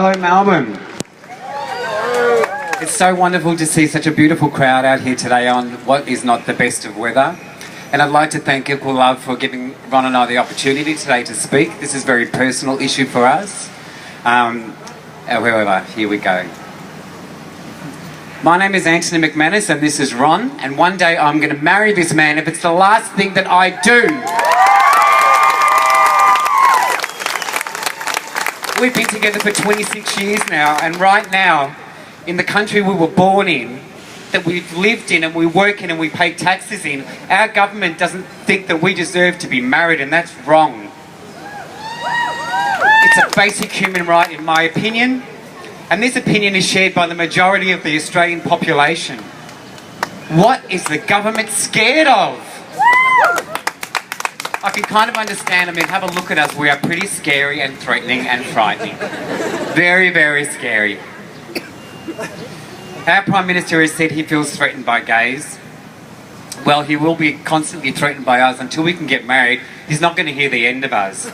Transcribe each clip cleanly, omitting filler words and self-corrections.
Hello Melbourne. It's so wonderful to see such a beautiful crowd out here today on what is not the best of weather. And I'd like to thank Equal Love for giving Ron and I the opportunity today to speak. This is a very personal issue for us. However, here we go. My name is Antony McManus and this is Ron, and one day I'm going to marry this man if it's the last thing that I do. We've been together for 26 years now, and right now, in the country we were born in, that we've lived in and we work in and we pay taxes in, our government doesn't think that we deserve to be married, and that's wrong. It's a basic human right in my opinion, and this opinion is shared by the majority of the Australian population. What is the government scared of? I can kind of understand. I mean, have a look at us. We are pretty scary and threatening and frightening. Very, very scary. Our Prime Minister has said he feels threatened by gays. Well, he will be constantly threatened by us until we can get married. He's not going to hear the end of us.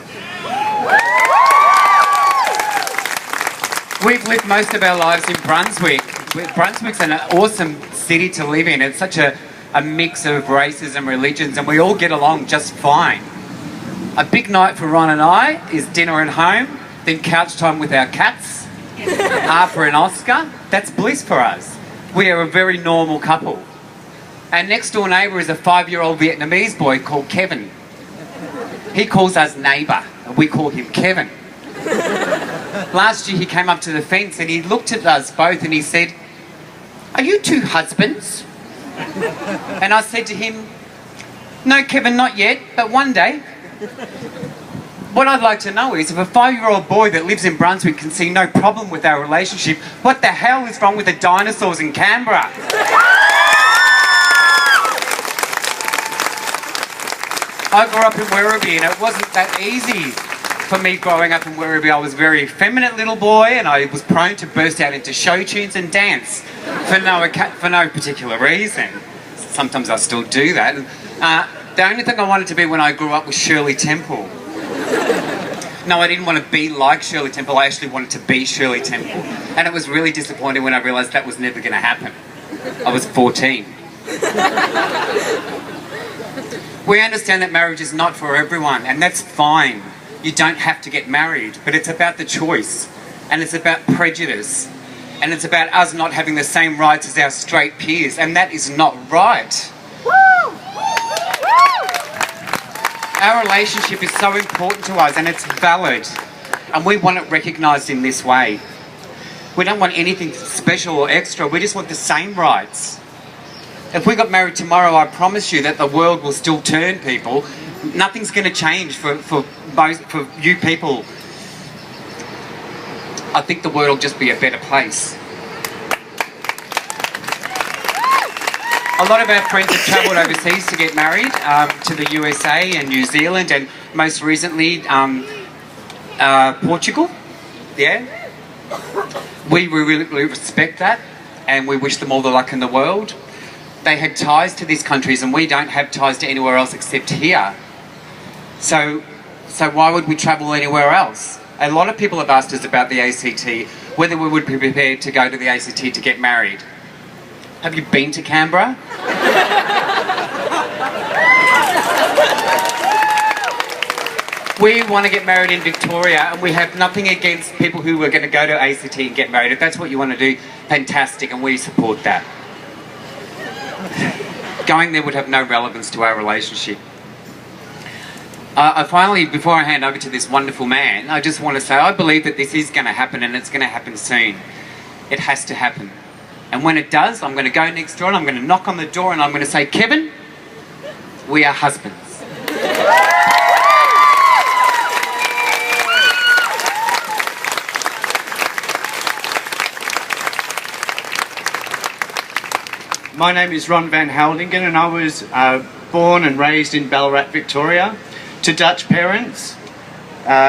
We've lived most of our lives in Brunswick. Brunswick's an awesome city to live in. It's such a mix of races and religions, and we all get along just fine. A big night for Ron and I is dinner at home, then couch time with our cats, Harper and Oscar. That's bliss for us. We are a very normal couple. Our next door neighbour is a 5-year-old Vietnamese boy called Kevin. He calls us neighbour, and we call him Kevin. Last year he came up to the fence and he looked at us both and he said, "Are you two husbands?" And I said to him, "No, Kevin, not yet, but one day." What I'd like to know is, if a 5-year-old boy that lives in Brunswick can see no problem with our relationship, what the hell is wrong with the dinosaurs in Canberra? I grew up in Werribee and it wasn't that easy for me growing up in Werribee. I was a very effeminate little boy and I was prone to burst out into show tunes and dance for no particular reason. Sometimes I still do that. The only thing I wanted to be when I grew up was Shirley Temple. No, I didn't want to be like Shirley Temple, I actually wanted to be Shirley Temple. And it was really disappointing when I realised that was never going to happen. I was 14. We understand that marriage is not for everyone, and that's fine. You don't have to get married, but it's about the choice, and it's about prejudice, and it's about us not having the same rights as our straight peers, and that is not right. Our relationship is so important to us and it's valid, and we want it recognised in this way. We don't want anything special or extra, we just want the same rights. If we got married tomorrow, I promise you that the world will still turn, people. Nothing's going to change for you people. I think the world will just be a better place. A lot of our friends have travelled overseas to get married, to the USA and New Zealand, and most recently Portugal. Yeah, we really respect that, and we wish them all the luck in the world. They had ties to these countries, and we don't have ties to anywhere else except here. So why would we travel anywhere else? A lot of people have asked us about the ACT, whether we would be prepared to go to the ACT to get married. Have you been to Canberra? We want to get married in Victoria, and we have nothing against people who are going to go to ACT and get married. If that's what you want to do, fantastic, and we support that. Going there would have no relevance to our relationship. Finally, before I hand over to this wonderful man, I just want to say I believe that this is going to happen, and it's going to happen soon. It has to happen. And when it does, I'm going to go next door and I'm going to knock on the door and I'm going to say, "Kevin, we are husbands." My name is Ron Van Houwelingen, and I was born and raised in Ballarat, Victoria, to Dutch parents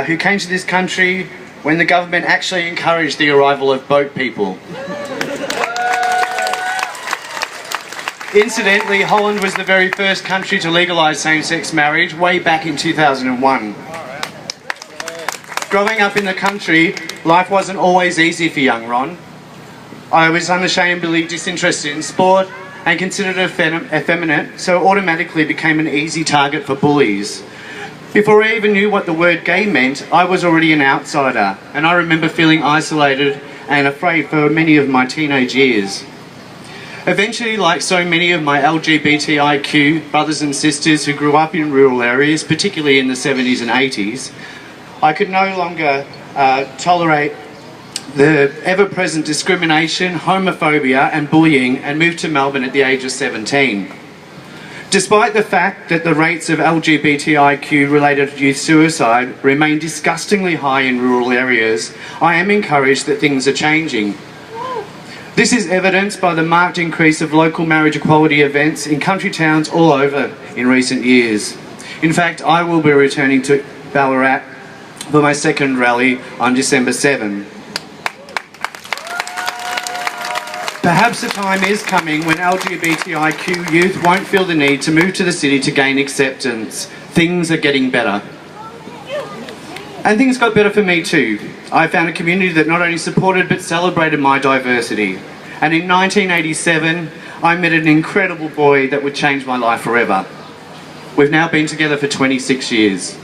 who came to this country when the government actually encouraged the arrival of boat people. Incidentally, Holland was the very first country to legalise same-sex marriage way back in 2001. Growing up in the country, life wasn't always easy for young Ron. I was unashamedly disinterested in sport and considered effeminate, so automatically became an easy target for bullies. Before I even knew what the word gay meant, I was already an outsider, and I remember feeling isolated and afraid for many of my teenage years. Eventually, like so many of my LGBTIQ brothers and sisters who grew up in rural areas, particularly in the 70s and 80s, I could no longer tolerate the ever-present discrimination, homophobia and bullying, and moved to Melbourne at the age of 17. Despite the fact that the rates of LGBTIQ-related youth suicide remain disgustingly high in rural areas, I am encouraged that things are changing. This is evidenced by the marked increase of local marriage equality events in country towns all over in recent years. In fact, I will be returning to Ballarat for my second rally on December 7. Perhaps the time is coming when LGBTIQ youth won't feel the need to move to the city to gain acceptance. Things are getting better. And things got better for me too. I found a community that not only supported but celebrated my diversity. And in 1987, I met an incredible boy that would change my life forever. We've now been together for 26 years.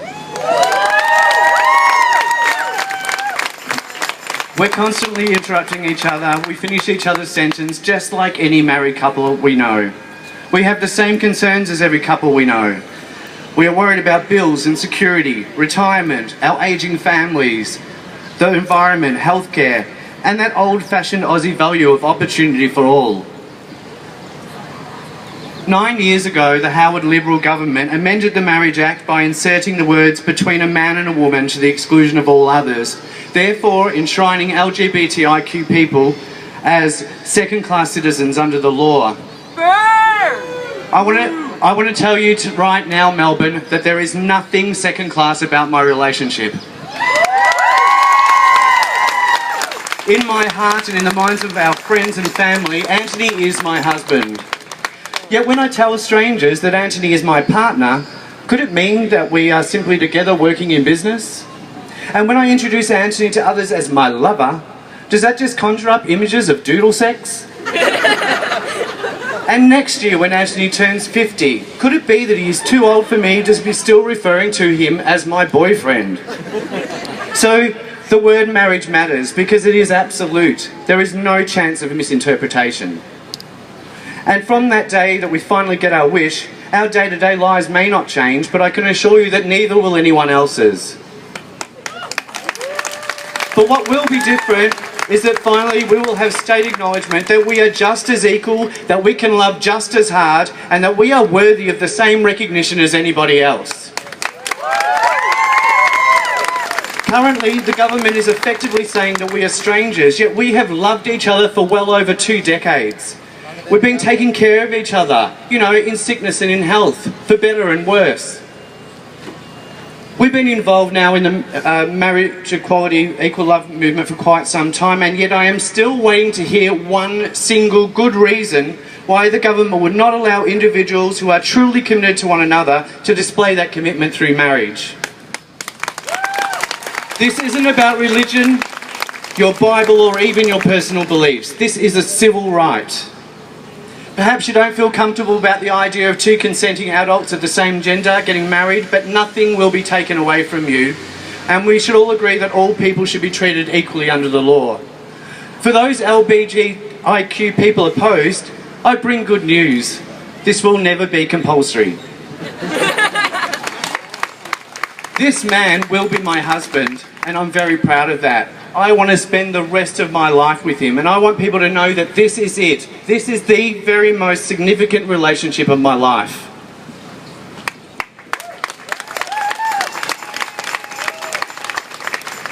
We're constantly interrupting each other. We finish each other's sentence just like any married couple we know. We have the same concerns as every couple we know. We are worried about bills and security, retirement, our ageing families, the environment, healthcare, and that old-fashioned Aussie value of opportunity for all. 9 years ago, the Howard Liberal government amended the Marriage Act by inserting the words "between a man and a woman" to the exclusion of all others, therefore enshrining LGBTIQ people as second-class citizens under the law. I want to tell you right now, Melbourne, that there is nothing second-class about my relationship. In my heart and in the minds of our friends and family, Antony is my husband. Yet when I tell strangers that Antony is my partner, could it mean that we are simply together working in business? And when I introduce Antony to others as my lover, does that just conjure up images of doodle sex? And next year when Antony turns 50, could it be that he is too old for me to be still referring to him as my boyfriend? So the word marriage matters because it is absolute. There is no chance of misinterpretation. And from that day that we finally get our wish, our day-to-day lives may not change, but I can assure you that neither will anyone else's. But what will be different is that finally we will have state acknowledgement that we are just as equal, that we can love just as hard, and that we are worthy of the same recognition as anybody else. Currently, the government is effectively saying that we are strangers, yet we have loved each other for well over 2 decades. We've been taking care of each other, in sickness and in health, for better and worse. We've been involved now in the marriage equality, equal love movement for quite some time, and yet I am still waiting to hear one single good reason why the government would not allow individuals who are truly committed to one another to display that commitment through marriage. This isn't about religion, your Bible, or even your personal beliefs. This is a civil right. Perhaps you don't feel comfortable about the idea of 2 consenting adults of the same gender getting married, but nothing will be taken away from you. And we should all agree that all people should be treated equally under the law. For those LGBTIQ people opposed, I bring good news. This will never be compulsory. This man will be my husband, and I'm very proud of that. I want to spend the rest of my life with him, and I want people to know that this is it. This is the very most significant relationship of my life.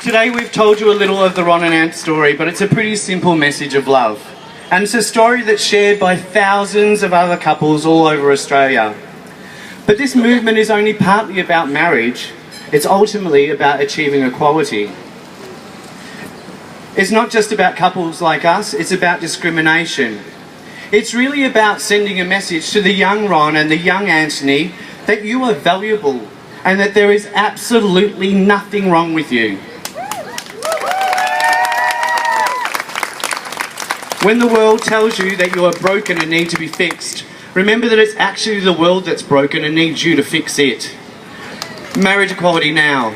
Today we've told you a little of the Ron and Ant story, but it's a pretty simple message of love. And it's a story that's shared by thousands of other couples all over Australia. But this movement is only partly about marriage. It's ultimately about achieving equality. It's not just about couples like us, it's about discrimination. It's really about sending a message to the young Ron and the young Antony that you are valuable and that there is absolutely nothing wrong with you. When the world tells you that you are broken and need to be fixed, remember that it's actually the world that's broken and needs you to fix it. Marriage equality now.